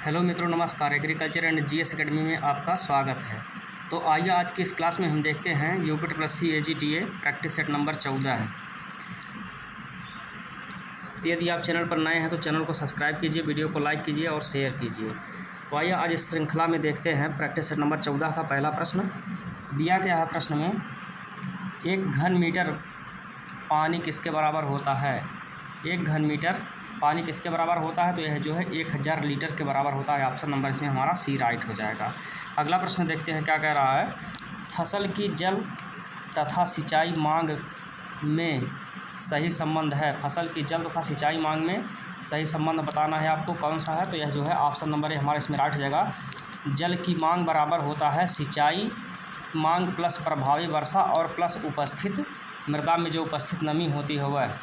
Hello मित्रों, नमस्कार। Agriculture and GS academy में आपका स्वागत है। तो आइए आज की इस क्लास में हम देखते हैं UP+C AGTA practice set number 14 है। यदि आप चैनल पर नए हैं तो चैनल को सब्सक्राइब कीजिए, वीडियो को लाइक कीजिए और शेयर कीजिए। तो आइए आज इस श्रृंखला में देखते हैं प्रैक्टिस सेट नंबर 14 का पहला प्रश्न। दिया गया है प्रश्न में 1 घन मीटर पानी किसके बराबर होता है। 1 घन मीटर पानी किसके बराबर होता है, तो यह जो है 1000 लीटर के बराबर होता है। ऑप्शन नंबर इसमें हमारा सी राइट हो जाएगा। अगला प्रश्न देखते हैं क्या कह रहा है। फसल की जल तथा सिंचाई मांग में सही संबंध है। फसल की जल तथा सिंचाई मांग में सही संबंध बताना है आपको, कौन सा है, तो यह जो है ऑप्शन नंबर हमारा इसमें राइट हो जाएगा। जल की मांग बराबर होता है सिंचाई मांग प्लस प्रभावी वर्षा और प्लस उपस्थित मृदा में जो उपस्थित नमी होती है वह,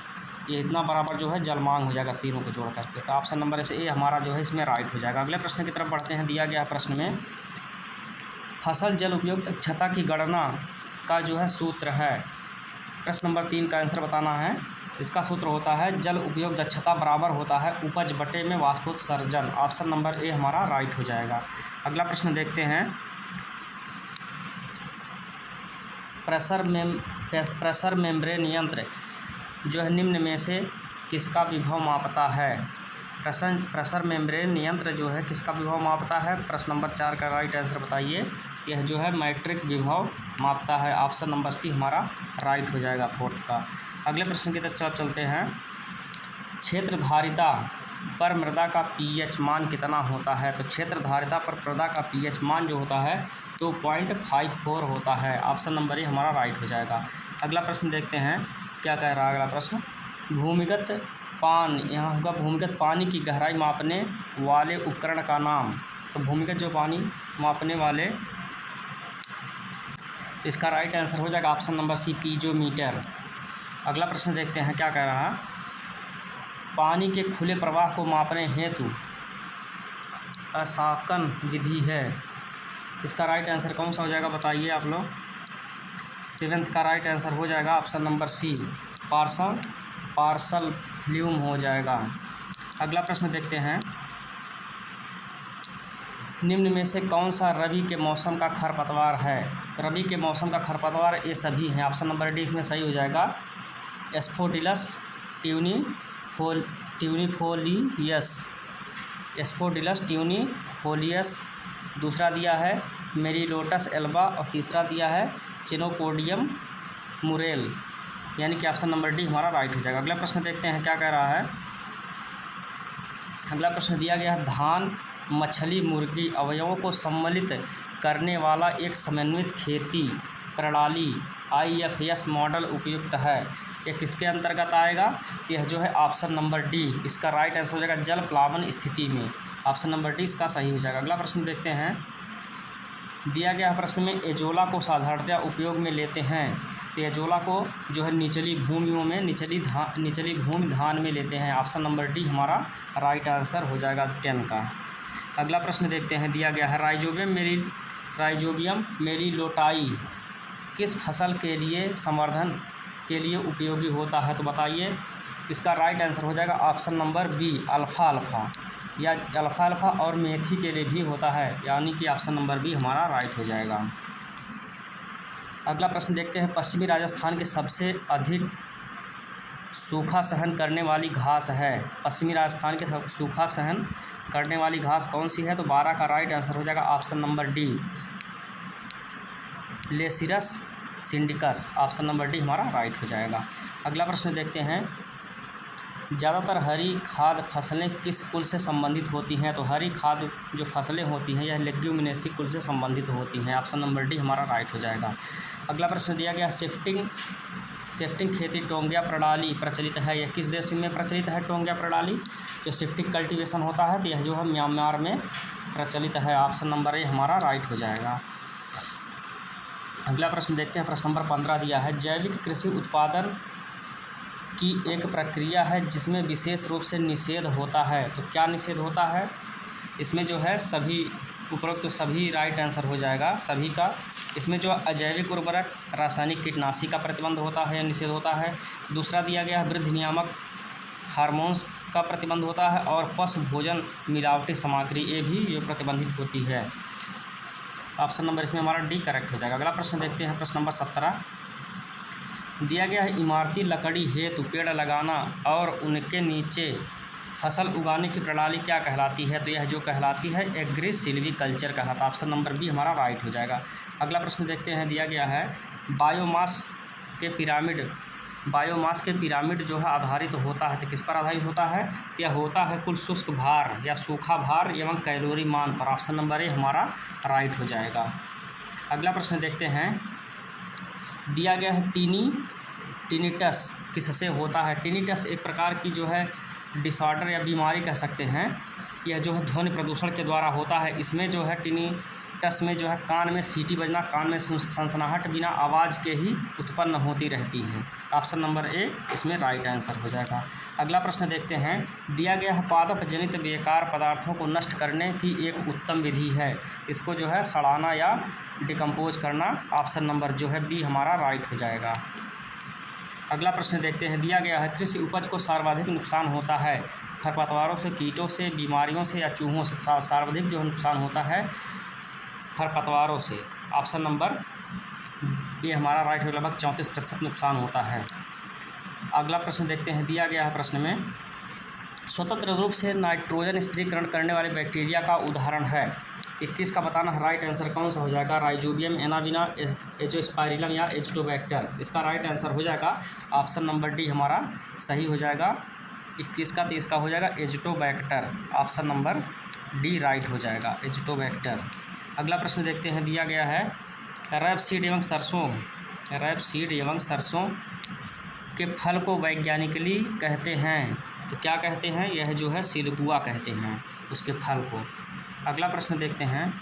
ये इतना बराबर जो है जल मांग हो जाएगा तीनों को जोड़ करके। तो ऑप्शन नंबर ए हमारा जो है इसमें राइट हो जाएगा। अगले प्रश्न की तरफ बढ़ते हैं। दिया गया प्रश्न में फसल जल उपयोग दक्षता की गणना का जो है सूत्र है। प्रश्न नंबर 3 का आंसर बताना है। इसका सूत्र होता है जल उपयोग दक्षता बराबर होता है उपज बटे में वाष्पोत्सर्जन। ऑप्शन नंबर ए हमारा राइट हो जाएगा। अगला प्रश्न देखते हैं। प्रेशर मेम्ब्रेन यंत्र जो है निम्न में से किसका विभव मापता है। प्रेशर मेम्ब्रेन यंत्र जो है किसका विभव मापता है। प्रश्न नंबर 4 का राइट आंसर बताइए। यह जो है मैट्रिक विभव मापता है। ऑप्शन नंबर सी हमारा राइट हो जाएगा 4th का। अगले प्रश्न की तरफ चलते हैं। क्षेत्रधारिता पर मृदा का पीएच मान कितना होता है। तो क्षेत्रधारिता पर मृदा का पीएच मान जो होता है 2.54 होता है। ऑप्शन नंबर ए हमारा राइट हो जाएगा। अगला प्रश्न देखते हैं क्या कह रहा है। अगला प्रश्न भूमिगत यहाँ होगा भूमिगत पानी की गहराई मापने वाले उपकरण का नाम। तो भूमिगत जो पानी मापने वाले, इसका राइट आंसर हो जाएगा ऑप्शन नंबर सी पीजोमीटर। अगला प्रश्न देखते हैं क्या कह रहा है। पानी के खुले प्रवाह को मापने हेतु अंशांकन विधि है। इसका राइट आंसर कौन सा हो जाएगा बताइए आप लोग। 7th का राइट आंसर हो जाएगा option number C parcel volume हो जाएगा। अगला प्रश्न देखते हैं। निम्न में से कौन सा रबी के मौसम का खरपतवार है। तो रबी के मौसम का खरपतवार ये सभी हैं। ऑप्शन नंबर डी इसमें सही हो जाएगा। एस्फोडिलस ट्यूनिफोलियस, दूसरा दिया है मेरीलोटस एल्बा और तीसरा दिया है चिनोपोडियम मुरेल, यानी कि ऑप्शन नंबर डी हमारा राइट हो जाएगा। अगला प्रश्न देखते हैं क्या कह रहा है। अगला प्रश्न दिया गया है। धान, मछली, मुर्गी अवयवों को सम्मिलित करने वाला एक समन्वित खेती प्रणाली IFS मॉडल उपयुक्त है। यह किसके अंतर्गत आएगा। यह जो है ऑप्शन नंबर डी इसका राइट आंसर हो जाएगा जल प्लावन स्थिति में। ऑप्शन नंबर डी इसका सही हो जाएगा। अगला प्रश्न देखते हैं। दिया गया प्रश्न में एजोला को साधारणतया उपयोग में लेते हैं। तो एजोला को जो है निचली भूमियों में निचली भूमि धान में लेते हैं। ऑप्शन नंबर डी हमारा राइट आंसर हो जाएगा 10 का। अगला प्रश्न देखते हैं। दिया गया है राइजोबियम मेलिलोटाई किस फसल के लिए संवर्धन के लिए उपयोगी होता है। तो बताइए। इसका राइट आंसर हो जाएगा ऑप्शन नंबर बी अल्फ़ा या अल्फ़ा और मेथी के लिए भी होता है, यानी कि ऑप्शन नंबर बी हमारा राइट हो जाएगा। अगला प्रश्न देखते हैं। पश्चिमी राजस्थान के सबसे अधिक सूखा सहन करने वाली घास है। पश्चिमी राजस्थान के सूखा सहन करने वाली घास कौन सी है। तो 12 का राइट आंसर हो जाएगा ऑप्शन नंबर डी लेसिरस सिंडिकस। ऑप्शन नंबर डी हमारा राइट हो जाएगा। अगला प्रश्न देखते हैं। ज़्यादातर हरी खाद फसलें किस कुल से संबंधित होती हैं। तो हरी खाद जो फसलें होती हैं यह लेग्यूमिनेसी कुल से संबंधित होती हैं। ऑप्शन नंबर डी हमारा राइट हो जाएगा। अगला प्रश्न दिया गया। शिफ्टिंग खेती टोंगिया प्रणाली प्रचलित है। यह किस देश में प्रचलित है टोंगिया प्रणाली। जो शिफ्टिंग कल्टीवेशन होता है तो यह जो है म्यांमार में प्रचलित है। ऑप्शन नंबर ए हमारा राइट हो जाएगा। अगला प्रश्न देखते हैं। प्रश्न नंबर 15 दिया है। जैविक कृषि उत्पादन की एक प्रक्रिया है जिसमें विशेष रूप से निषेध होता है। तो क्या निषेध होता है। इसमें जो है सभी उपरोक्त तो सभी राइट आंसर हो जाएगा सभी का। इसमें जो अजैविक उर्वरक, रासायनिक कीटनाशी का प्रतिबंध होता है या निषेध होता है। दूसरा दिया गया है वृद्धि नियामक हार्मोन्स का प्रतिबंध होता है और पशु भोजन मिलावटी सामग्री ये भी ये प्रतिबंधित होती है। ऑप्शन नंबर इसमें हमारा डी करेक्ट हो जाएगा। अगला प्रश्न देखते हैं, प्रश्न नंबर 17 दिया गया है, इमारती लकड़ी हेतु पेड़ लगाना और उनके नीचे फसल उगाने की प्रणाली क्या कहलाती है? तो यह जो कहलाती है एग्री सिल्वीकल्चर कहलाता है। ऑप्शन नंबर बी हमारा राइट हो जाएगा। अगला प्रश्न देखते हैं, दिया गया है बायोमास के पिरामिड जो है आधारित होता है, तो किस पर आधारित होता है? यह होता है कुल शुष्क भार या सूखा भार एवं कैलोरी मान पर। ऑप्शन नंबर ए हमारा राइट हो जाएगा। अगला प्रश्न देखते हैं, दिया गया है टिनिटस किससे होता है? टिनिटस एक प्रकार की जो है डिसऑर्डर या बीमारी कह सकते हैं। यह जो है ध्वनि प्रदूषण के द्वारा होता है। इसमें जो है टिनिटस में जो है कान में सीटी बजना, कान में सनसनाहट बिना आवाज़ के ही उत्पन्न होती रहती है। ऑप्शन नंबर ए इसमें राइट आंसर हो जाएगा। अगला प्रश्न देखते हैं, दिया गया है पादप जनित बेकार पदार्थों को नष्ट करने की एक उत्तम विधि है, इसको जो है सड़ाना या डिकम्पोज करना। ऑप्शन नंबर जो है बी हमारा राइट हो जाएगा। अगला प्रश्न देखते हैं, दिया गया है कृषि उपज को सर्वाधिक नुकसान होता है खरपतवारों से, कीटों से, बीमारियों से या चूहों से? सर्वाधिक जो नुकसान होता है खरपतवारों से। ऑप्शन नंबर ये हमारा राइट हो, लगभग 34% नुकसान होता है। अगला प्रश्न देखते हैं, दिया गया है प्रश्न में स्वतंत्र रूप से नाइट्रोजन स्थिरीकरण करने वाले बैक्टीरिया का उदाहरण है। 21 का बताना है राइट आंसर कौन सा हो जाएगा? राइजोबियम, एनाविना, एजोस्पाइरिलम या एजिटोबैक्टर? इसका राइट आंसर हो जाएगा ऑप्शन नंबर डी हमारा सही हो जाएगा 21 का। तो इसका हो जाएगा Azotobacter. Option number D right हो जाएगा, एजिटोबैक्टर। अगला प्रश्न देखते हैं, दिया गया है रैपसीड एवं सरसों के फल को वैज्ञानिकली कहते हैं, तो क्या कहते हैं? यह जो है सिलबुआ कहते हैं उसके फल को। अगला प्रश्न देखते हैं,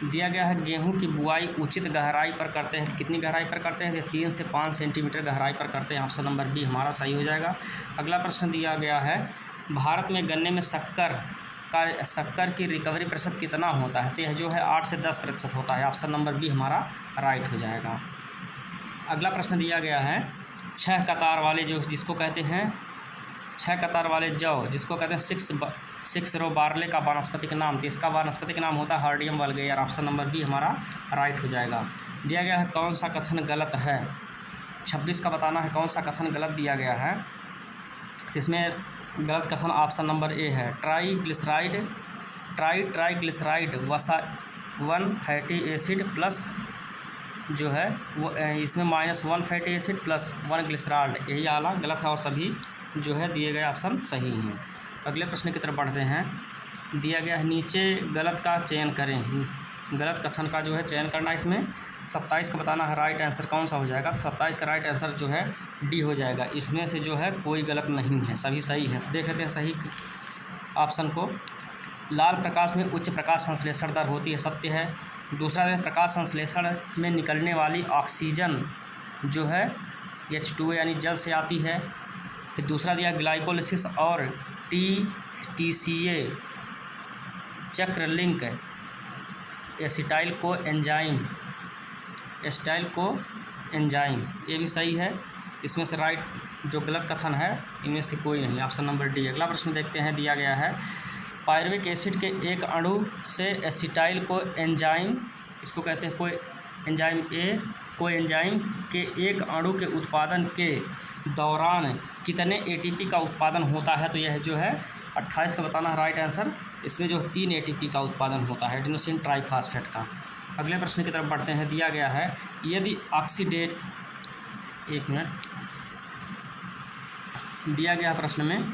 दिया गया है गेहूं की बुआई उचित गहराई पर करते हैं, कितनी गहराई पर करते हैं? 3 से 5 सेंटीमीटर गहराई पर करते हैं। ऑप्शन नंबर बी हमारा सही हो जाएगा। अगला प्रश्न दिया गया है, भारत में गन्ने में शक्कर की रिकवरी प्रतिशत कितना होता है? तो यह जो है 8 से 10% होता है। ऑप्शन नंबर बी हमारा राइट हो जाएगा। अगला प्रश्न दिया गया है 6 कतार वाले जिसको कहते हैं 6 कतार वाले जौ, जिसको कहते हैं 6 रो बार्ले का वानस्पतिक नाम, तो इसका वानस्पतिक नाम होता है हर्डियम वल्गेयर। ऑप्शन नंबर बी हमारा राइट हो जाएगा। दिया गया है कौन सा कथन गलत है? 26 का बताना है कौन सा कथन गलत दिया गया है। तो इसमें गलत कथन ऑप्शन नंबर ए है, ट्राईग्लिसराइड वसा 1 फैटी एसिड प्लस जो है वो इसमें -1 फैटी एसिड प्लस 1 ग्लिसरॉल, यही आला गलत है और सभी जो है दिए गए ऑप्शन सही हैं। अगले प्रश्न की तरफ बढ़ते हैं, दिया गया है नीचे गलत का चयन करें, गलत कथन का जो है चयन करना। इसमें 27 का बताना है राइट आंसर कौन सा हो जाएगा। 27 का राइट आंसर जो है डी हो जाएगा। इसमें से जो है कोई गलत नहीं है, सभी सही है। देख लेते हैं सही ऑप्शन को। लाल प्रकाश में उच्च प्रकाश संश्लेषण दर होती है, सत्य है। दूसरा है प्रकाश संश्लेषण में निकलने वाली ऑक्सीजन जो है H2O यानी जल से आती है। फिर दूसरा दिया ग्लाइकोलिसिस और TCA चक्र लिंक एसिटाइल को एंजाइम, ये भी सही है। इसमें से राइट जो गलत कथन है इनमें से कोई नहीं, ऑप्शन नंबर डी। अगला प्रश्न देखते हैं, दिया गया है पायरुविक एसिड के एक अणु से एसिटाइल को एंजाइम, इसको कहते हैं कोएंजाइम के एक अणु के उत्पादन के दौरान कितने ATP का उत्पादन होता है? तो यह जो है 28 का बताना है राइट आंसर। इसमें जो 3 ATP का उत्पादन होता है, एडिनोसिन ट्राइफॉस्फेट का। अगले प्रश्न की तरफ बढ़ते हैं, दिया गया है यदि दिया गया प्रश्न में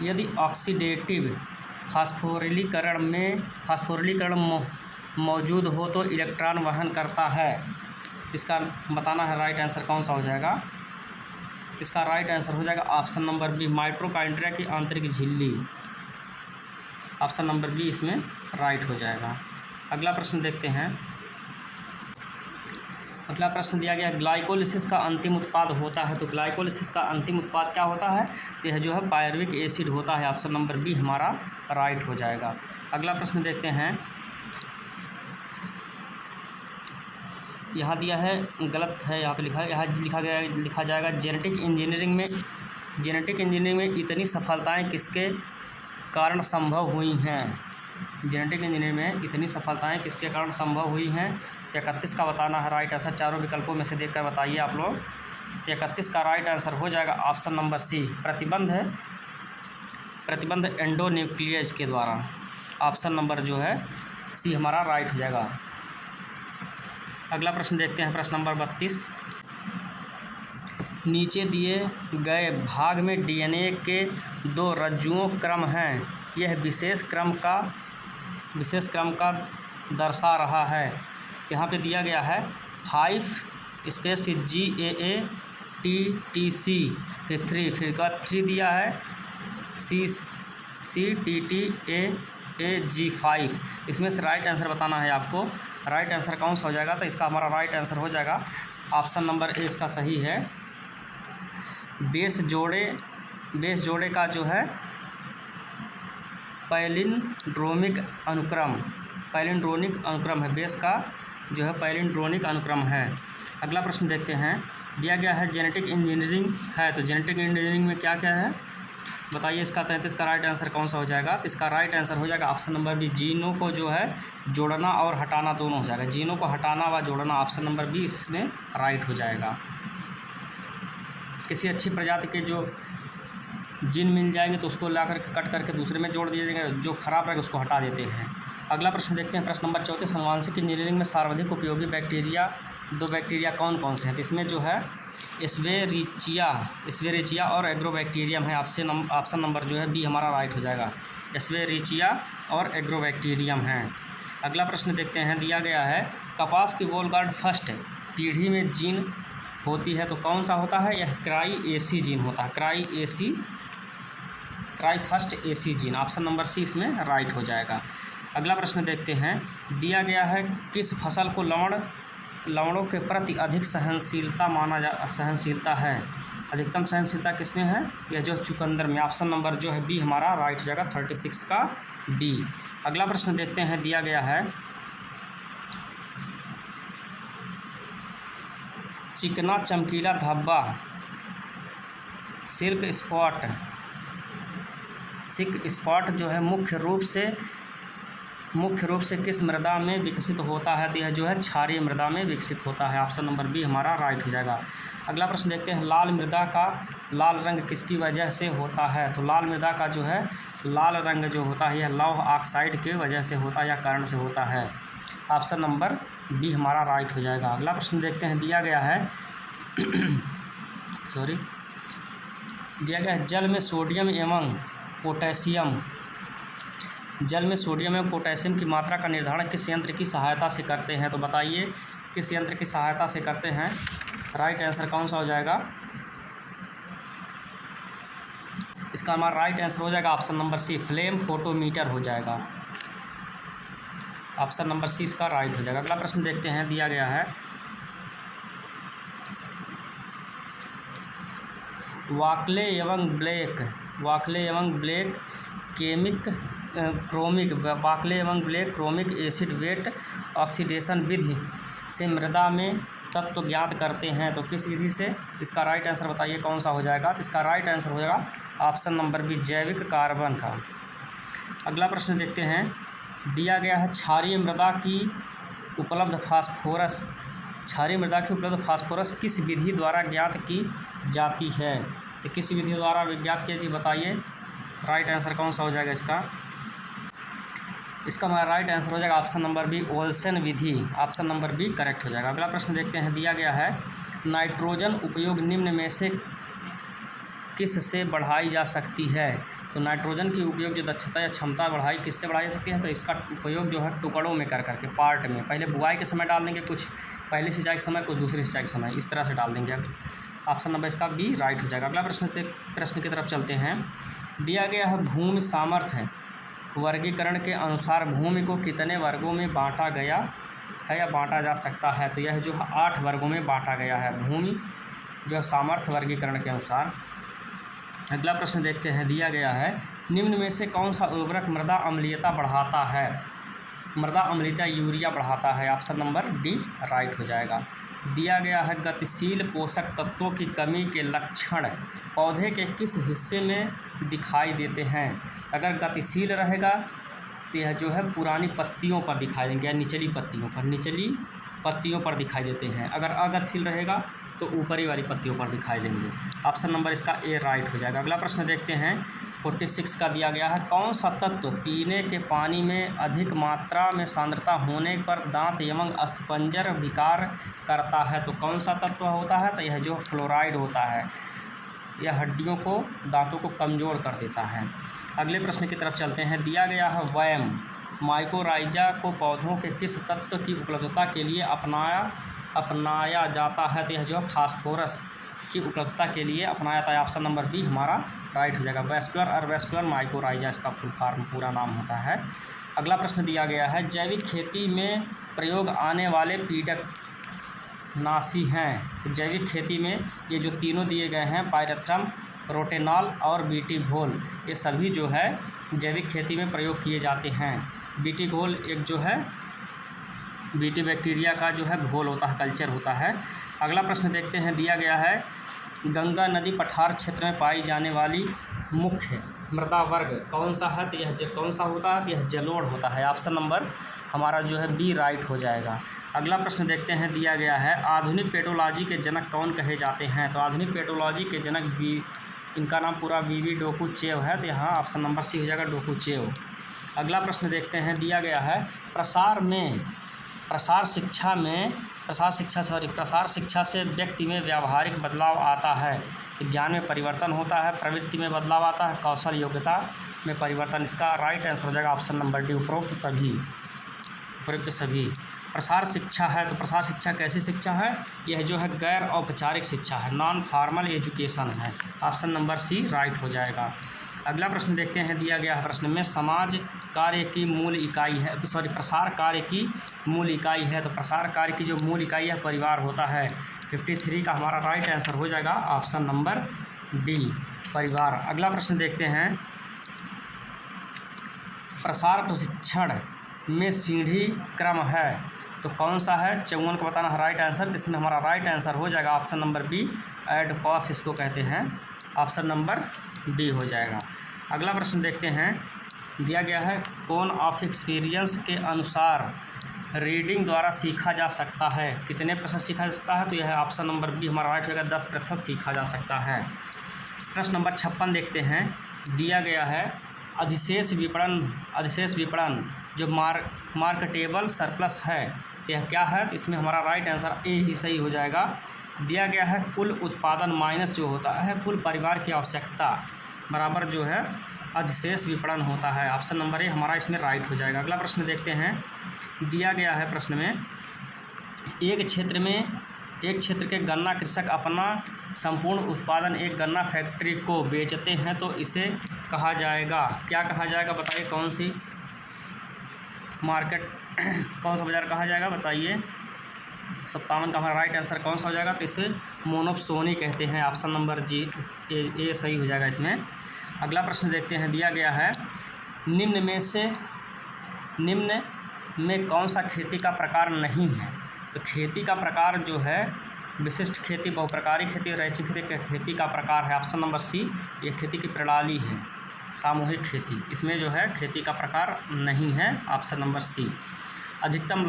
यदि ऑक्सीडेटिव फास्फोरिलीकरण मौजूद हो तो इलेक्ट्रॉन वहन करता है, इसका बताना है राइट आंसर कौन सा हो जाएगा। इसका राइट आंसर हो जाएगा ऑप्शन नंबर बी, माइटोकॉन्ड्रिया की आंतरिक झिल्ली। ऑप्शन नंबर बी इसमें राइट हो जाएगा। अगला प्रश्न देखते हैं, अगला प्रश्न दिया गया ग्लाइकोलिसिस का अंतिम उत्पाद होता है, तो ग्लाइकोलिसिस का अंतिम उत्पाद क्या होता है? यह जो है पायरुविक एसिड होता है। ऑप्शन नंबर बी हमारा राइट हो जाएगा। अगला प्रश्न देखते हैं, यहाँ दिया है, गलत है, यहाँ पे लिखा है, यहाँ लिखा जाएगा जेनेटिक इंजीनियरिंग में इतनी सफलताएं किसके कारण संभव हुई हैं। जेनेटिक इंजीनियरिंग में इतनी सफलताएं किसके कारण संभव हुई हैं। 31 का बताना है राइट आंसर। चारों विकल्पों में से देखकर बताइए आप लोग। 31 का राइट आंसर हो जाएगा ऑप्शन नंबर सी, प्रतिबंध है, प्रतिबंध एंडोन्यूक्लियस के द्वारा। ऑप्शन नंबर जो है सी हमारा राइट हो जाएगा। अगला प्रश्न देखते हैं, प्रश्न नंबर 32। नीचे दिए गए भाग में डीएनए के 2 रज्जुओं क्रम हैं, यह विशेष क्रम का दर्शा रहा है। यहाँ पे दिया गया है 5 स्पेस फिर GAATTC फिर 3 फिर का 3 दिया है CTTAAG5। इसमें से राइट आंसर बताना है आपको। राइट आंसर कौन सा हो जाएगा, तो इसका हमारा राइट आंसर हो जाएगा ऑप्शन नंबर ए इसका सही है। बेस जोड़े का जो है पैलिंड्रोमिक अनुक्रम है। बेस का जो है पैलिंड्रोमिक अनुक्रम है। अगला प्रश्न देखते हैं, दिया गया है जेनेटिक इंजीनियरिंग है, तो जेनेटिक इंजीनियरिंग में क्या क्या है बताइए। इसका 33 का राइट आंसर कौन सा हो जाएगा। इसका राइट आंसर हो जाएगा ऑप्शन नंबर बी, जीनों को जो है जोड़ना और हटाना दोनों हो जाएगा। जीनों को हटाना व जोड़ना, ऑप्शन नंबर बी इसमें राइट हो जाएगा। किसी अच्छी प्रजाति के जो जीन मिल जाएंगे तो उसको ला करके कट करके दूसरे में जोड़ दिए जाएंगे, जो खराब रहेगा उसको हटा देते हैं। अगला प्रश्न देखते हैं, प्रश्न नंबर 34। आनुवांशिक इंजीनियरिंग में सर्वाधिक उपयोगी बैक्टीरिया 2 बैक्टीरिया कौन कौन से हैं। तो इसमें जो है एस्वेरिचिया और एग्रोबैक्टीरियम है। ऑप्शन नंबर जो है बी हमारा राइट हो जाएगा। एस्वेरिचिया और एग्रोबैक्टीरियम है। अगला प्रश्न देखते हैं, दिया गया है कपास की वोलगार्ड फर्स्ट पीढ़ी में जीन होती है तो कौन सा होता है। यह क्राई जीन होता है। Cry first AC gene, option number C इसमें राइट हो जाएगा। अगला प्रश्न देखते हैं, दिया गया है किस फसल को लवणों के प्रति अधिक सहनशीलता है। अधिकतम सहनशीलता किसमें है, यह जो चुकंदर में। ऑप्शन नंबर जो है बी हमारा राइट हो जाएगा, 36 का बी। अगला प्रश्न देखते हैं, दिया गया है चिकना चमकीला धब्बा सिल्क स्पॉट जो है मुख्य रूप से किस मृदा में विकसित होता है। तो यह जो है क्षारीय मृदा में विकसित होता है। ऑप्शन नंबर बी हमारा राइट हो जाएगा। अगला प्रश्न देखते हैं, लाल मृदा का लाल रंग किसकी वजह से होता है। तो लाल मृदा का जो है लाल रंग जो होता है यह लौह ऑक्साइड के वजह से होता है या कारण से होता है। ऑप्शन नंबर बी हमारा राइट हो जाएगा। अगला प्रश्न देखते हैं, दिया गया है जल में सोडियम एवं पोटेशियम की मात्रा का निर्धारण किस यंत्र की सहायता से करते हैं। तो बताइए किस यंत्र की सहायता से करते हैं। राइट आंसर कौन सा हो जाएगा। इसका हमारा राइट आंसर हो जाएगा option number C, flame photometer हो जाएगा। ऑप्शन नंबर सी इसका राइट हो जाएगा। अगला प्रश्न देखते हैं, दिया गया है वाकले एवं black chromic acid wet oxidation विधि से मृदा में तत्व ज्ञात करते हैं। तो किस विधि से। इसका राइट आंसर बताइए कौन सा हो जाएगा। तो इसका राइट आंसर हो जाएगा ऑप्शन नंबर बी, जैविक कार्बन का। अगला प्रश्न देखते हैं, दिया गया है क्षारीय मृदा की उपलब्ध फास्फोरस किस विधि द्वारा ज्ञात की जाती है। तो किस विधि द्वारा ज्ञात की जाती है बताइए। राइट आंसर कौन सा हो जाएगा इसका। इसका हमारा राइट आंसर हो जाएगा ऑप्शन नंबर बी, ओल्सन विधि। ऑप्शन नंबर बी करेक्ट हो जाएगा। अगला प्रश्न देखते हैं, दिया गया है नाइट्रोजन उपयोग निम्न में से किस से बढ़ाई जा सकती है। तो नाइट्रोजन की उपयोग जो दक्षता या क्षमता बढ़ाई किससे बढ़ाई जा सकती है। तो इसका उपयोग जो है टुकड़ों में कर करके पार्ट में, पहले बुआई के समय डाल देंगे, कुछ पहली सिंचाई के समय, कुछ दूसरी सिंचाई के समय, इस तरह से डाल देंगे। ऑप्शन नंबर इसका बी राइट हो जाएगा। अगला प्रश्न की तरफ चलते हैं, दिया गया है भूमि सामर्थ्य वर्गीकरण के अनुसार भूमि को कितने वर्गों में बांटा गया है या बांटा जा सकता है। तो यह जो 8 वर्गों में बांटा गया है भूमि जो है सामर्थ्य वर्गीकरण के अनुसार। अगला प्रश्न देखते हैं, दिया गया है निम्न में से कौन सा उर्वरक मृदा अम्लीयता बढ़ाता है। मृदा अम्लता यूरिया बढ़ाता है। ऑप्शन नंबर डी राइट हो जाएगा। दिया गया है गतिशील पोषक तत्वों की कमी के लक्षण पौधे के किस हिस्से में दिखाई देते हैं। अगर गतिशील रहेगा तो यह जो है पुरानी पत्तियों पर दिखाई देंगे या निचली पत्तियों पर दिखाई देते हैं। अगर अगतिशील रहेगा तो ऊपरी वाली पत्तियों पर दिखाई देंगे। ऑप्शन नंबर इसका ए राइट हो जाएगा। अगला प्रश्न देखते हैं 46 का दिया गया है, कौन सा तत्व पीने के पानी में अधिक मात्रा में सांद्रता होने पर दांत एवं अस्थिपंजर विकार करता है। तो कौन सा तत्व होता है, तो यह जो फ्लोराइड होता है यह हड्डियों को दांतों को कमज़ोर कर देता है। अगले प्रश्न की तरफ चलते हैं। दिया गया है वैम माइकोराइजा को पौधों के किस तत्व की उपलब्धता के लिए अपनाया जाता है। तो यह जो फास्फोरस की उपलब्धता के लिए अपनाया जाता है। ऑप्शन नंबर बी हमारा राइट हो जाएगा। वेस्कुलर अर्वेस्कुलर माइकोराइजा इसका फुल फॉर्म पूरा नाम होता है। अगला प्रश्न दिया गया है, जैविक खेती में प्रयोग आने वाले पीड़क नाशी हैं। जैविक खेती में ये जो तीनों दिए गए हैं पायरेथ्रम, रोटेनॉल और बीटी घोल, ये सभी जो है जैविक खेती में प्रयोग किए जाते हैं। बीटी घोल एक जो है बीटी बैक्टीरिया का जो है घोल होता है, कल्चर होता है। अगला प्रश्न देखते हैं। दिया गया है गंगा नदी पठार क्षेत्र में पाई जाने वाली मुख्य मृदा वर्ग कौन सा है। तो यह कौन सा होता है, तो यह जलोढ़ होता है। ऑप्शन नंबर हमारा जो है बी राइट हो जाएगा। अगला प्रश्न देखते हैं। दिया गया है आधुनिक पेडोलॉजी के जनक कौन कहे जाते हैं। तो आधुनिक पेडोलॉजी के जनक इनका नाम पूरा वी डोकुचेव है। तो यहाँ ऑप्शन नंबर सी हो जाएगा डोकुचेव। अगला प्रश्न देखते हैं। दिया गया है प्रसार शिक्षा से व्यक्ति में व्यावहारिक बदलाव आता है। ज्ञान में परिवर्तन होता है, प्रवृत्ति में बदलाव आता है, कौशल योग्यता में परिवर्तन। इसका राइट आंसर हो जाएगा ऑप्शन नंबर डी उपरोक्त सभी। प्रसार शिक्षा है तो प्रसार शिक्षा कैसी शिक्षा है, यह जो है गैर औपचारिक शिक्षा है, नॉन फॉर्मल एजुकेशन है। ऑप्शन नंबर सी राइट हो जाएगा। अगला प्रश्न देखते हैं। दिया गया है प्रश्न में समाज कार्य की मूल इकाई है, प्रसार कार्य की मूल इकाई है। तो प्रसार कार्य की जो मूल इकाई है परिवार होता है। 53 का हमारा राइट आंसर हो जाएगा ऑप्शन नंबर डी परिवार। अगला प्रश्न देखते हैं। प्रसार प्रशिक्षण में सीढ़ी क्रम है तो कौन सा है। 54 को बताना है राइट आंसर। इसमें हमारा राइट आंसर हो जाएगा ऑप्शन नंबर बी एडकॉस इसको कहते हैं। ऑप्शन नंबर डी हो जाएगा। अगला प्रश्न देखते हैं। दिया गया है कौन ऑफ एक्सपीरियंस के अनुसार रीडिंग द्वारा सीखा जा सकता है। कितने प्रतिशत सीखा जा सकता है, तो यह है ऑप्शन नंबर बी हमारा राइट होगा 10% सीखा जा सकता है। प्रश्न नंबर 56 देखते हैं। दिया गया है अधिशेष विपणन जो मार्केटेबल सरप्लस है यह क्या है। तो इसमें हमारा राइट आंसर ए ही सही हो जाएगा। दिया गया है कुल उत्पादन माइनस जो होता है कुल परिवार की आवश्यकता बराबर जो है अधिशेष विपणन होता है। ऑप्शन नंबर ए हमारा इसमें राइट हो जाएगा। अगला प्रश्न देखते हैं। दिया गया है प्रश्न में एक क्षेत्र के गन्ना कृषक अपना संपूर्ण उत्पादन एक गन्ना फैक्ट्री को बेचते हैं तो इसे कहा जाएगा, क्या कहा जाएगा बताइए। कौन सी मार्केट कौन सा बाज़ार कहा जाएगा बताइए। 57 का हमारा राइट आंसर कौन सा हो जाएगा, तो इसे मोनोप्सोनी कहते हैं। ऑप्शन नंबर जी ए सही हो जाएगा इसमें। अगला प्रश्न देखते हैं। दिया गया है निम्न में कौन सा खेती का प्रकार नहीं है। तो खेती का प्रकार जो है विशिष्ट खेती, बहुप्रकारी खेती और रैखिक खेती का प्रकार है। ऑप्शन नंबर सी ये खेती की प्रणाली है, सामूहिक खेती। इसमें जो है खेती का प्रकार नहीं है। Option number C. अधिकतम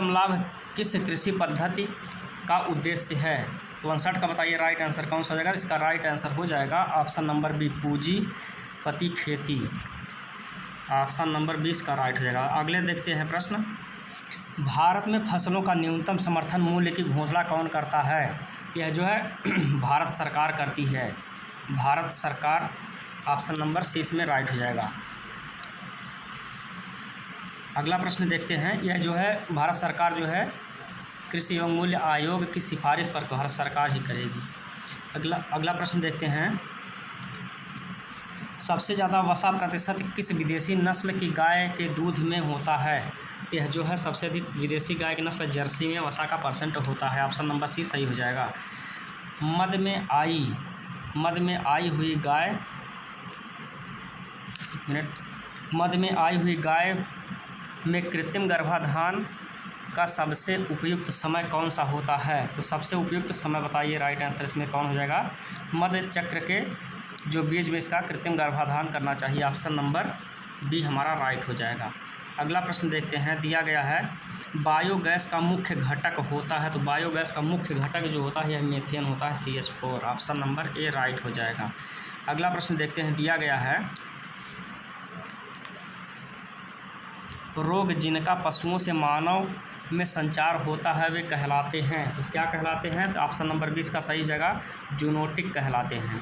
लाभ किस कृषि पद्धति का उद्देश्य है। तो 59 का बताइए राइट आंसर कौन सा हो जाएगा। इसका राइट आंसर हो जाएगा ऑप्शन नंबर बी पूंजीपति खेती। ऑप्शन नंबर 20 का राइट हो जाएगा। अगले देखते हैं प्रश्न। भारत में फसलों का न्यूनतम समर्थन मूल्य की घोषणा कौन करता है। यह जो है भारत सरकार करती है। भारत सरकार ऑप्शन नंबर सी इसमें राइट हो जाएगा। अगला प्रश्न देखते हैं। यह जो है भारत सरकार जो है कृषि एवं मूल्य आयोग की सिफारिश पर भारत सरकार ही करेगी। अगला प्रश्न देखते हैं। सबसे ज़्यादा वसा प्रतिशत किस विदेशी नस्ल की गाय के दूध में होता है। यह जो है सबसे अधिक विदेशी गाय की नस्ल जर्सी में वसा का परसेंट होता है। ऑप्शन नंबर सी सही हो जाएगा। मद में आई हुई गाय मध्य में आई हुई गाय में कृत्रिम गर्भाधान का सबसे उपयुक्त समय कौन सा होता है? तो सबसे उपयुक्त समय बताइए, राइट आंसर इसमें कौन हो जाएगा? मध्य चक्र के जो बीच में इसका कृत्रिम गर्भाधान करना चाहिए, ऑप्शन नंबर बी हमारा राइट हो जाएगा। अगला प्रश्न देखते हैं, दिया गया है बायोगैस का मुख्य घटक होता है। तो बायोगैस का मुख्य घटक जो होता है यह मीथेन होता है, CH4, option number A right हो जाएगा। अगला प्रश्न देखते हैं, दिया गया है रोग जिनका पशुओं से मानव में संचार होता है वे कहलाते हैं। तो क्या कहलाते हैं? तो ऑप्शन नंबर 20 का सही जगह जूनोटिक कहलाते हैं,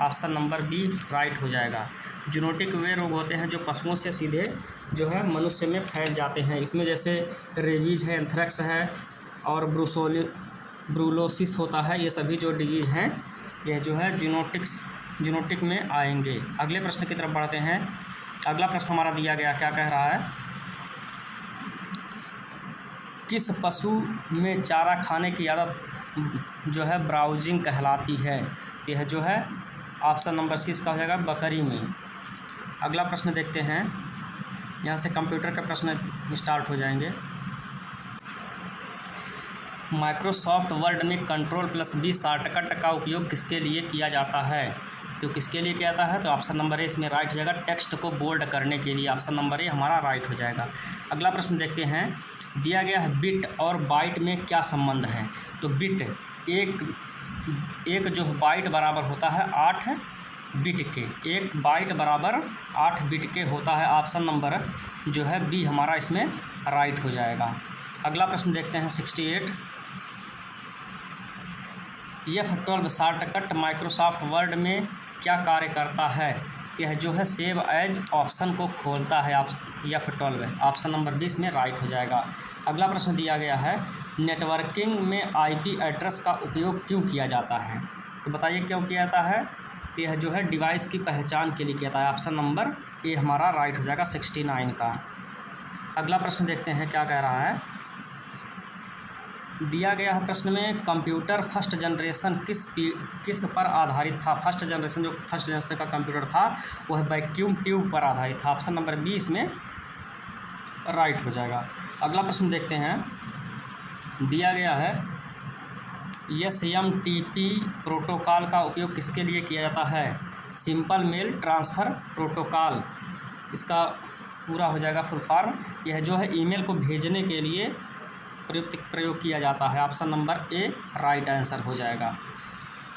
ऑप्शन नंबर बी राइट हो जाएगा। जूनोटिक वे रोग होते हैं जो पशुओं से सीधे जो है मनुष्य में फैल जाते हैं। इसमें जैसे रेबीज है, एंथ्रेक्स है और ब्रूलोसिस होता है, ये सभी जो डिजीज़ हैं यह जो है जूनोटिक में आएंगे। अगले प्रश्न की तरफ बढ़ते हैं। अगला प्रश्न हमारा दिया गया, क्या कह रहा है? किस पशु में चारा खाने की आदत जो है ब्राउजिंग कहलाती है? यह जो है ऑप्शन नंबर सी इसका हो जाएगा बकरी में। अगला प्रश्न देखते हैं, यहाँ से कंप्यूटर के प्रश्न स्टार्ट हो जाएंगे। माइक्रोसॉफ्ट वर्ड में Ctrl+V शॉर्टकट का उपयोग किसके लिए किया जाता है? तो किसके लिए किया जाता है? तो ऑप्शन नंबर ए इसमें राइट हो जाएगा, टेक्स्ट को बोल्ड करने के लिए, ऑप्शन नंबर ए हमारा राइट हो जाएगा। अगला प्रश्न देखते हैं, दिया गया है बिट और बाइट में क्या संबंध है? तो बिट एक जो बाइट बराबर होता है 8 बिट के, एक बाइट बराबर 8 बिट के होता है, ऑप्शन नंबर जो है बी हमारा इसमें राइट हो जाएगा। अगला प्रश्न देखते हैं 68, F12 शॉर्टकट माइक्रोसॉफ्ट वर्ड में क्या कार्य करता है? यह जो है सेव एज ऑप्शन को खोलता है, F12 ऑप्शन नंबर 20 में राइट हो जाएगा। अगला प्रश्न दिया गया है, नेटवर्किंग में IP एड्रेस का उपयोग क्यों किया जाता है? तो बताइए क्यों किया जाता है? तो यह जो है डिवाइस की पहचान के लिए किया जाता है, ऑप्शन नंबर ए हमारा राइट हो जाएगा 69 का। अगला प्रश्न देखते हैं क्या कह रहा है। दिया गया है प्रश्न में कंप्यूटर फर्स्ट जनरेशन किस पर आधारित था? फर्स्ट जनरेशन का कंप्यूटर था वह वैक्यूम ट्यूब पर आधारित था, ऑप्शन नंबर बी इसमें राइट हो जाएगा। अगला प्रश्न देखते हैं, दिया गया है SMTP प्रोटोकॉल का उपयोग किसके लिए किया जाता है? सिंपल मेल ट्रांसफ़र प्रोटोकॉल, इसका पूरा हो जाएगा फुल फॉर्म। यह जो है ईमेल को भेजने के लिए प्रयोग किया जाता है, option number A right answer हो जाएगा।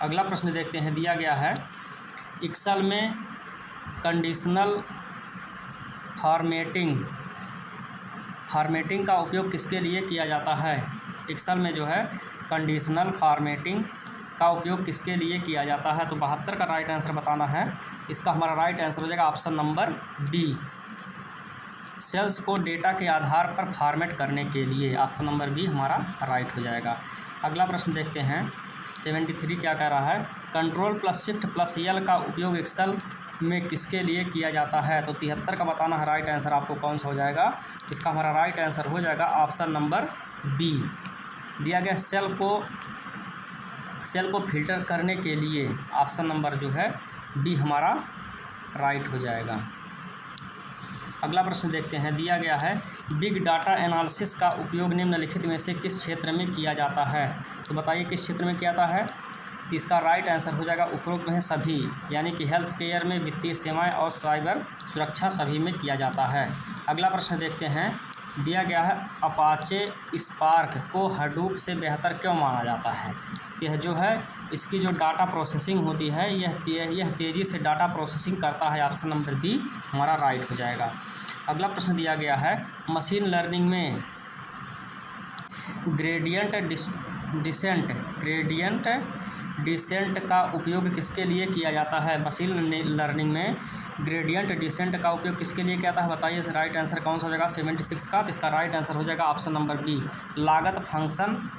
अगला प्रश्न देखते हैं, दिया गया है एक्सेल में कंडीशनल फॉर्मेटिंग का उपयोग किसके लिए किया जाता है? एक्सेल में जो है कंडीशनल फॉर्मेटिंग का उपयोग किसके लिए किया जाता है? तो 72 का राइट आंसर बताना है, इसका हमारा राइट आंसर हो जाएगा ऑप्शन नंबर बी, सेल्स को डेटा के आधार पर फॉर्मेट करने के लिए, ऑप्शन नंबर बी हमारा राइट हो जाएगा। अगला प्रश्न देखते हैं 73 क्या कह रहा है, Ctrl+Shift+L का उपयोग एक्सेल में किसके लिए किया जाता है? तो 73 का बताना है राइट आंसर आपको कौन सा हो जाएगा, इसका हमारा राइट आंसर हो जाएगा ऑप्शन नंबर बी। दिया गया सेल को फिल्टर करने के लिए, ऑप्शन नंबर जो है बी हमारा राइट हो जाएगा। अगला प्रश्न देखते हैं, दिया गया है बिग डाटा एनालिसिस का उपयोग निम्नलिखित में से किस क्षेत्र में किया जाता है? तो बताइए किस क्षेत्र में किया जाता है? तो इसका राइट आंसर हो जाएगा उपरोक्त में सभी, यानी कि हेल्थ केयर में, वित्तीय सेवाएं और साइबर सुरक्षा सभी में किया जाता है। अगला प्रश्न देखते हैं, दिया गया है अपाचे स्पार्क को हडूप से बेहतर क्यों माना जाता है? यह जो है इसकी जो डाटा प्रोसेसिंग होती है यह तेज़ी से डाटा प्रोसेसिंग करता है, ऑप्शन नंबर बी हमारा राइट हो जाएगा। अगला प्रश्न दिया गया है मशीन लर्निंग में ग्रेडियंट डिसेंट का उपयोग किसके लिए किया जाता है? मशीन लर्निंग में ग्रेडियंट डिसेंट का उपयोग किसके लिए किया जाता है? बताइए राइट आंसर कौन सा हो जाएगा 76 का, तो इसका राइट आंसर हो जाएगा ऑप्शन नंबर बी, लागत फंक्शन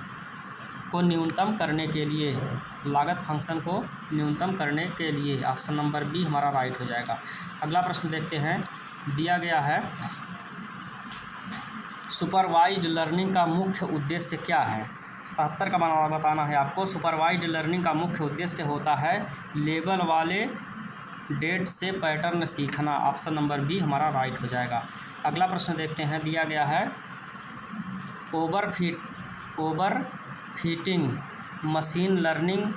को न्यूनतम करने के लिए, ऑप्शन नंबर बी हमारा राइट हो जाएगा। अगला प्रश्न देखते हैं, दिया गया है सुपरवाइज्ड लर्निंग का मुख्य उद्देश्य क्या है? 77 का बताना है आपको। सुपरवाइज्ड लर्निंग का मुख्य उद्देश्य होता है लेबल वाले डेट से पैटर्न सीखना, ऑप्शन नंबर बी हमारा राइट हो जाएगा। अगला प्रश्न देखते हैं, दिया गया है ओवर फीडिंग मशीन लर्निंग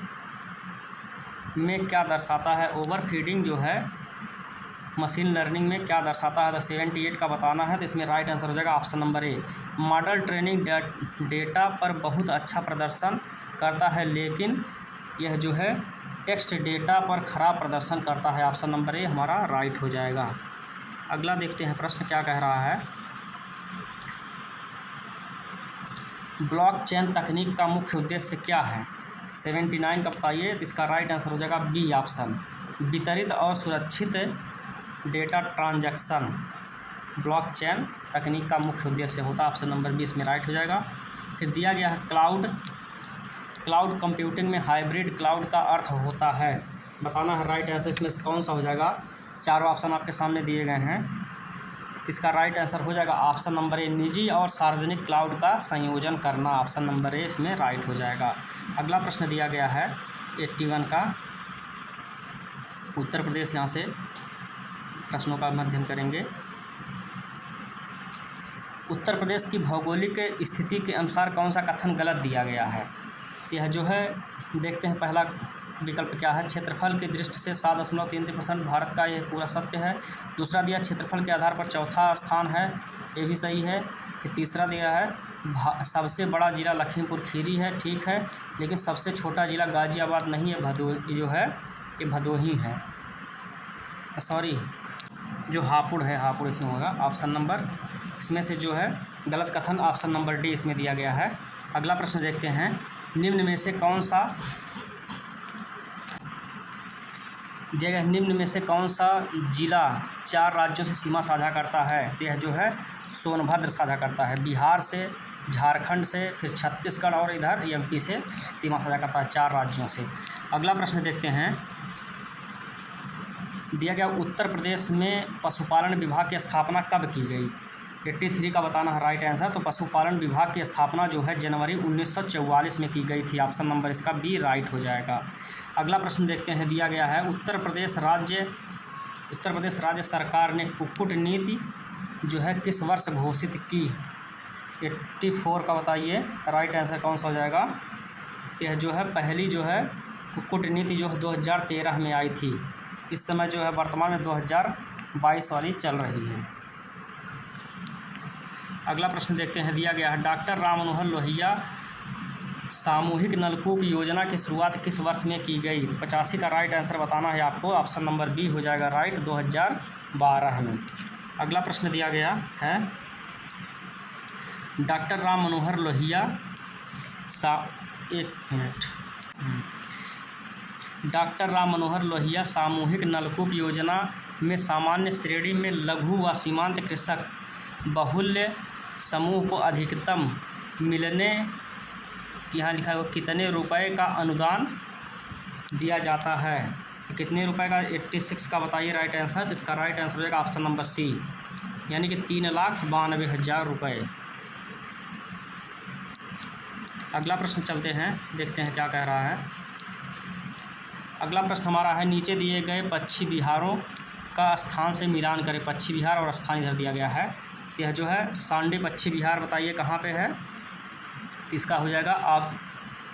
में क्या दर्शाता है। ओवर फीडिंग जो है मशीन लर्निंग में क्या दर्शाता है, तो 78 का बताना है। तो इसमें राइट आंसर हो जाएगा option number A. Model training data पर बहुत अच्छा प्रदर्शन करता है, लेकिन यह जो है टेक्स्ट डेटा पर खराब प्रदर्शन करता है। ऑप्शन नंबर ए हमारा राइट हो जाएगा। अगला देखते हैं प्रश्न क्या कह रहा है। ब्लॉकचेन तकनीक का मुख्य उद्देश्य क्या है, 79 का बताइए। तो इसका राइट आंसर हो जाएगा बी ऑप्शन, वितरित और सुरक्षित डेटा ट्रांजैक्शन ब्लॉकचेन तकनीक का मुख्य उद्देश्य होता है। ऑप्शन नंबर 20 में राइट हो जाएगा। फिर दिया गया है क्लाउड कंप्यूटिंग में हाइब्रिड क्लाउड का अर्थ होता है, बताना है राइट आंसर। इसमें से कौन सा हो जाएगा, चारों ऑप्शन आपके सामने दिए गए हैं। इसका राइट आंसर हो जाएगा ऑप्शन नंबर ए, निजी और सार्वजनिक क्लाउड का संयोजन करना। ऑप्शन नंबर ए इसमें राइट हो जाएगा। अगला प्रश्न दिया गया है 81 का, उत्तर प्रदेश, यहाँ से प्रश्नों का अध्ययन करेंगे। उत्तर प्रदेश की भौगोलिक स्थिति के अनुसार कौन सा कथन गलत दिया गया है। यह जो है देखते हैं, पहला विकल्प क्या है, क्षेत्रफल की दृष्टि से 7.33% भारत का, यह पूरा सत्य है। दूसरा दिया क्षेत्रफल के आधार पर चौथा स्थान है, ये भी सही है। फिर तीसरा दिया है सबसे बड़ा जिला लखीमपुर खीरी है, ठीक है, लेकिन सबसे छोटा जिला गाजियाबाद नहीं है, भदोही जो है ये भदोही है, सॉरी जो हापुड़ है, हापुड़ इसमें होगा। ऑप्शन नंबर इसमें से जो है गलत कथन ऑप्शन नंबर डी इसमें दिया गया है। अगला प्रश्न देखते हैं, निम्न में से कौन सा दिया गया, निम्न में से कौन सा जिला 4 राज्यों से सीमा साझा करता है। यह जो है सोनभद्र साझा करता है, बिहार से, झारखंड से, फिर छत्तीसगढ़ और इधर एमपी से सीमा साझा करता है, 4 राज्यों से। अगला प्रश्न देखते हैं, दिया गया उत्तर प्रदेश में पशुपालन विभाग की स्थापना कब की गई। 83 का बताना है राइट आंसर। तो पशुपालन विभाग की स्थापना जो है जनवरी 1944 में की गई थी। ऑप्शन नंबर इसका बी राइट हो जाएगा। अगला प्रश्न देखते हैं, दिया गया है उत्तर प्रदेश राज्य सरकार ने कुक्कुट नीति जो है किस वर्ष घोषित की। 84 का बताइए राइट आंसर कौन सा हो जाएगा। यह जो है पहली जो है कुक्कुट नीति जो है 2013 में आई थी। इस समय जो है वर्तमान में 2022 वाली चल रही है। अगला प्रश्न देखते हैं, दिया गया है डॉक्टर राम मनोहर लोहिया सामूहिक नलकूप योजना की शुरुआत किस वर्ष में की गई। 85 का राइट आंसर बताना है आपको। ऑप्शन नंबर बी हो जाएगा राइट, 2012 में। अगला प्रश्न दिया गया है, डॉक्टर राम मनोहर लोहिया डॉक्टर राम मनोहर लोहिया सामूहिक नलकूप योजना में सामान्य श्रेणी में लघु व सीमांत कृषक बाहुल्य समूह को अधिकतम मिलने, यहाँ लिखा है कितने रुपए का अनुदान दिया जाता है। कितने रुपए का, 86 का बताइए राइट आंसर। तो इसका राइट आंसर हो जाएगा ऑप्शन नंबर सी, यानी कि 3,92,000 रुपये। अगला प्रश्न चलते हैं, देखते हैं क्या कह रहा है। अगला प्रश्न हमारा है, नीचे दिए गए पक्षी विहारों का स्थान से मिलान करें। पक्षी विहार और स्थान इधर दिया गया है। यह जो है सांडी पक्षी विहार बताइए कहाँ पे है। तो इसका हो जाएगा आप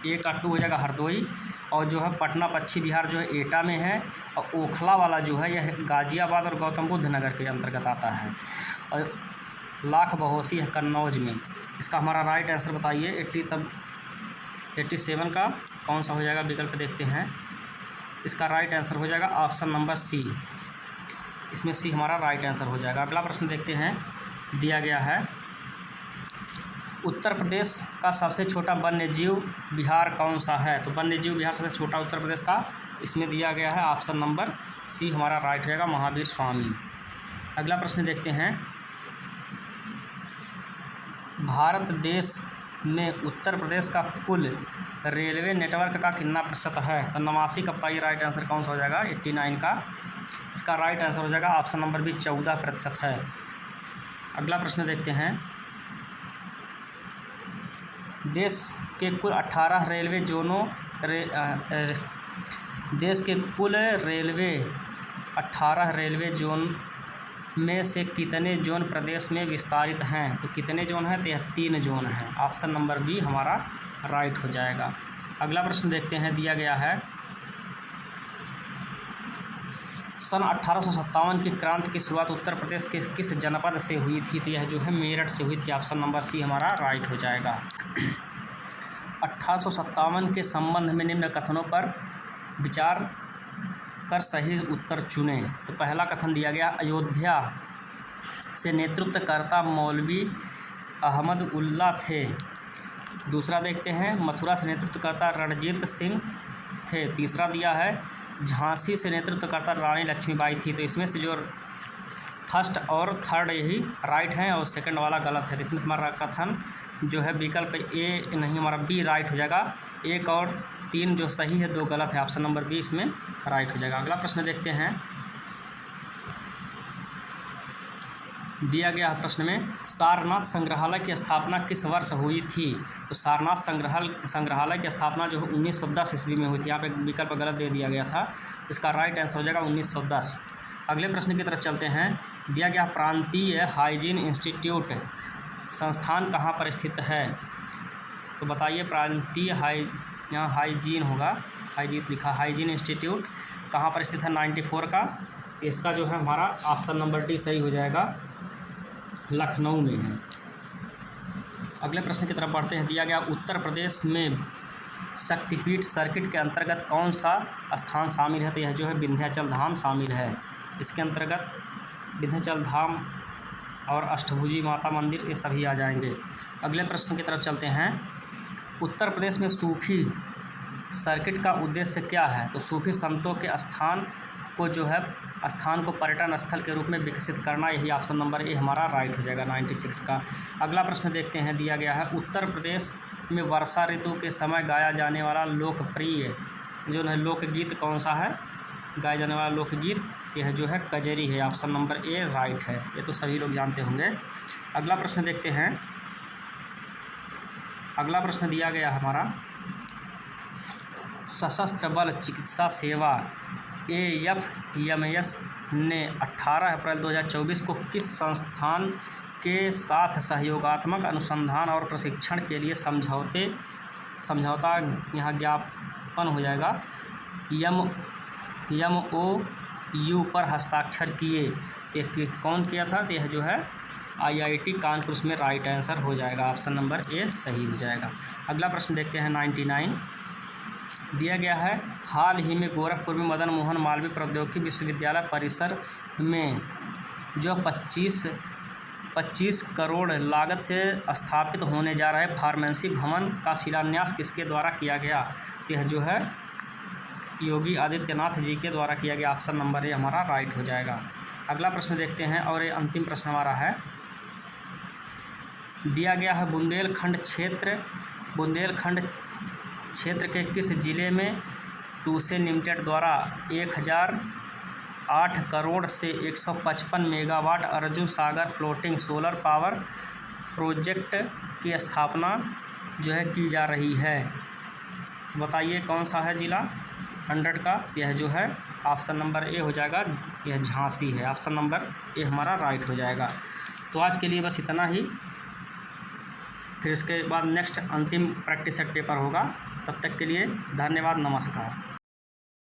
ए का 2 हो जाएगा हरदोई, और जो है पटना पक्षी विहार जो है एटा में है, और ओखला वाला जो है यह गाजियाबाद और गौतम बुद्ध नगर के अंतर्गत आता है, और लाख बहोसी है कन्नौज में। इसका हमारा राइट आंसर बताइए। 87 का कौन सा हो जाएगा विकल्प देखते हैं। इसका राइट आंसर हो जाएगा ऑप्शन नंबर सी, इसमें सी हमारा राइट आंसर हो जाएगा। अगला प्रश्न देखते हैं, दिया गया है उत्तर प्रदेश का सबसे छोटा वन्यजीव विहार कौन सा है। तो वन्यजीव विहार सबसे छोटा उत्तर प्रदेश का इसमें दिया गया है ऑप्शन नंबर सी हमारा राइट हो जाएगा, महावीर स्वामी। अगला प्रश्न देखते हैं, भारत देश में उत्तर प्रदेश का कुल रेलवे नेटवर्क का कितना प्रतिशत है। तो 89 का बताइए राइट आंसर कौन सा हो जाएगा। 89 का इसका राइट आंसर हो जाएगा ऑप्शन नंबर बी, 14% है। अगला प्रश्न देखते हैं, देश के कुल 18 रेलवे जोनों देश के कुल रेलवे 18 रेलवे जोन में से कितने जोन प्रदेश में विस्तारित हैं? तो कितने जोन हैं? तो यह 3 जोन हैं। ऑप्शन नंबर बी हमारा राइट हो जाएगा। अगला प्रश्न देखते हैं, दिया गया है सन 1857 की क्रांति की शुरुआत उत्तर प्रदेश के किस जनपद से हुई थी? तो यह जो है मेरठ से हुई थी। ऑप्शन नंबर सी हमारा राइट हो जाएगा। 1857 के संबंध में निम्न कथनों पर विचार कर सही उत्तर चुनें। तो पहला कथन दिया गया, अयोध्या से नेतृत्वकर्ता मौलवी अहमद उल्ला थे। दूसरा देखते हैं, मथुरा से नेतृत्वकर्ता रणजीत सिंह थे। तीसरा दिया है, झांसी से नेतृत्वकर्ता रानी लक्ष्मीबाई थी। तो इसमें से जो फर्स्ट और थर्ड यही राइट हैं और सेकंड वाला गलत है। तो इसमें हमारा कथन जो है विकल्प ए नहीं, हमारा बी राइट हो जाएगा। 1 और 3 जो सही है, 2 गलत है। ऑप्शन नंबर बी इसमें राइट हो जाएगा। अगला प्रश्न देखते हैं, दिया गया प्रश्न में सारनाथ संग्रहालय की स्थापना किस वर्ष हुई थी? तो सारनाथ संग्रहालय की स्थापना जो 1910 ईस्वी में हुई थी। यहाँ पे विकल्प गलत दे दिया गया था, इसका राइट आंसर हो जाएगा 1910। अगले प्रश्न की तरफ चलते हैं, दिया गया प्रांतीय हाइजीन इंस्टीट्यूट संस्थान कहाँ पर स्थित है? तो बताइए, प्रांतीय यहाँ हाइजीन होगा, हाइजीन लिखा, हाइजीन इंस्टीट्यूट कहाँ पर स्थित है? 94 का। इसका जो है हमारा ऑप्शन नंबर डी सही हो जाएगा, लखनऊ में है। अगले प्रश्न की तरफ बढ़ते हैं, दिया गया उत्तर प्रदेश में शक्तिपीठ सर्किट के अंतर्गत कौन सा स्थान शामिल है? तो यह जो है विंध्याचल धाम शामिल है। इसके अंतर्गत विंध्याचल धाम और अष्टभुजी माता मंदिर ये सभी आ जाएंगे। अगले प्रश्न की तरफ चलते हैं, उत्तर प्रदेश में सूफी सर्किट का उद्देश्य क्या है? तो सूफी संतों के स्थान को पर्यटन स्थल के रूप में विकसित करना, यही ऑप्शन नंबर ए हमारा राइट हो जाएगा 96 का। अगला प्रश्न देखते हैं, दिया गया है उत्तर प्रदेश में वर्षा ऋतु के समय गाया जाने वाला लोकप्रिय जो है लोकगीत कौन सा है? गाया जाने वाला लोकगीत यह जो है कजरी है। ऑप्शन नंबर ए राइट है, ये तो सभी लोग जानते होंगे। अगला प्रश्न देखते हैं, अगला प्रश्न दिया गया हमारा सशस्त्र बल चिकित्सा सेवा AFMS ने 18 अप्रैल 2024 को किस संस्थान के साथ सहयोगात्मक अनुसंधान और प्रशिक्षण के लिए समझौता यहाँ ज्ञापन हो जाएगा MOU पर हस्ताक्षर किए? कौन किया था? तो यह जो है IIT कानपुर में राइट आंसर हो जाएगा। ऑप्शन नंबर ए सही हो जाएगा। अगला प्रश्न देखते हैं 99, दिया गया है हाल ही में गोरखपुर में मदन मोहन मालवीय प्रौद्योगिकी विश्वविद्यालय परिसर में जो 25 करोड़ लागत से स्थापित होने जा रहे फार्मेसी भवन का शिलान्यास किसके द्वारा किया गया? यह जो है योगी आदित्यनाथ जी के द्वारा किया गया। ऑप्शन नंबर ए हमारा राइट हो जाएगा। अगला प्रश्न देखते हैं और ये अंतिम प्रश्न हमारा है, दिया गया है बुंदेलखंड क्षेत्र के किस जिले में टूसे लिमिटेड द्वारा 1008 करोड़ से 155 मेगावाट अर्जुन सागर फ्लोटिंग सोलर पावर प्रोजेक्ट की स्थापना जो है की जा रही है? तो बताइए कौन सा है जिला 100 का? यह जो है ऑप्शन नंबर ए हो जाएगा, यह झांसी है। ऑप्शन नंबर ए हमारा राइट हो जाएगा। तो आज के लिए बस इतना ही, फिर इसके बाद नेक्स्ट अंतिम प्रैक्टिस सेट पेपर होगा। तब तक के लिए धन्यवाद, नमस्कार।